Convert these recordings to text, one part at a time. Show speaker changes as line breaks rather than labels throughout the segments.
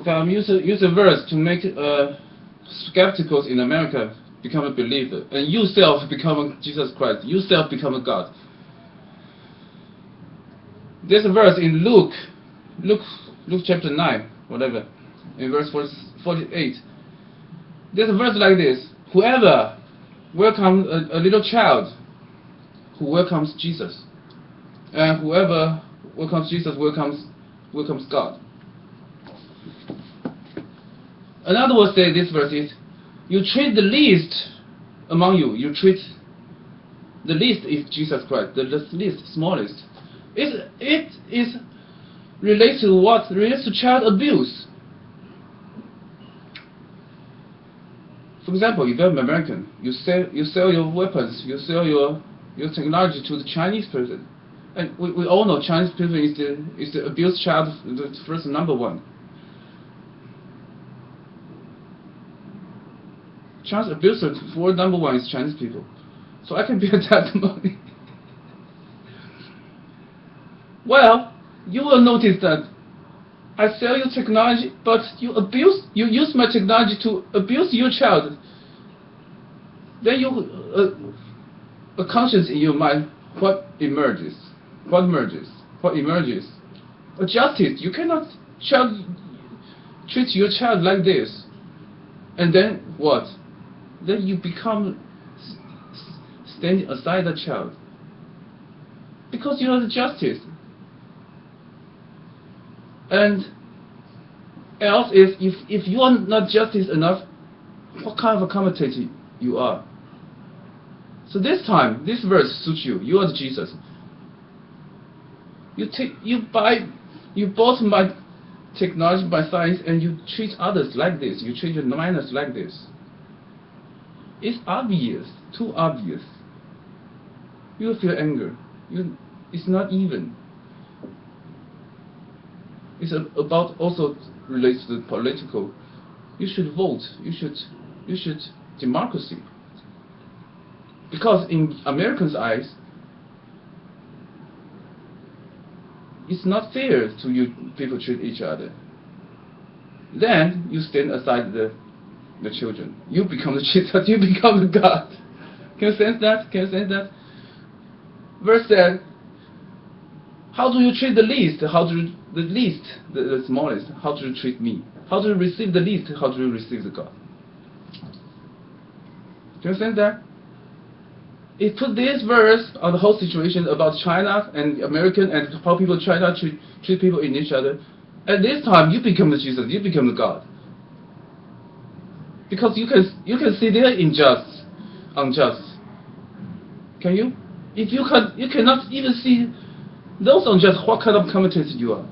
use a verse to make skepticals in America become a believer, and you self become Jesus Christ. You self become a God. There's a verse in Luke chapter 9, whatever, in verse 48. There's a verse like this: whoever welcomes a little child, who welcomes Jesus, and whoever welcomes Jesus welcomes God. Another way to say this verse is, you treat the least among you. You treat the least is Jesus Christ, the least, smallest. It is relates to what? Relates to child abuse. For example, if you're an American, you sell your weapons, you sell your technology to the Chinese person, and we all know Chinese people is the abused child, the first number one. Chinese abuser for number one is Chinese people, so I can be a testimony. Well, you will notice that I sell you technology, but you use my technology to abuse your child. Then a conscience in your mind, what emerges? A justice. You cannot treat your child like this. And then what? Then you become standing aside the child. Because you are the justice. And else is, if you are not justice enough, what kind of a commentator you are? So this time, this verse suits you. You are the Jesus. You bought my technology, my science, and you treat others like this. You treat your minors like this. It's obvious, too obvious. You will feel anger. It's not even. It's about also relates to the political. You should vote. You should democracy. Because in Americans' eyes, it's not fair to you people treat each other. Then you stand aside the children. You become the Jesus. You become the God. Can you sense that? Can you sense that? Verse said, how do you treat the least? The smallest? How do you treat me? How do you receive the least? How do you receive the God? Can you sense that? It put this verse on the whole situation about China and American and how people try to treat people in each other. At this time, you become the Jesus. You become the God. Because you can see they're unjust. Can you? If you cannot even see those unjust, what kind of commentator you are?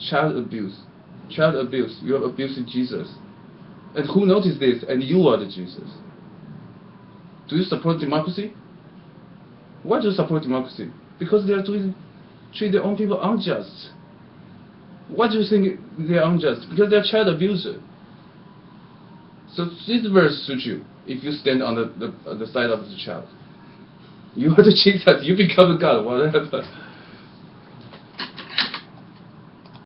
Child abuse. You are abusing Jesus. And who noticed this? And you are the Jesus. Do you support democracy? Why do you support democracy? Because they are treat their own people unjust. Why do you think they are unjust? Because they are child abuser. So this verse suits you if you stand on the side of the child. You are the Jesus. You become the God. Whatever.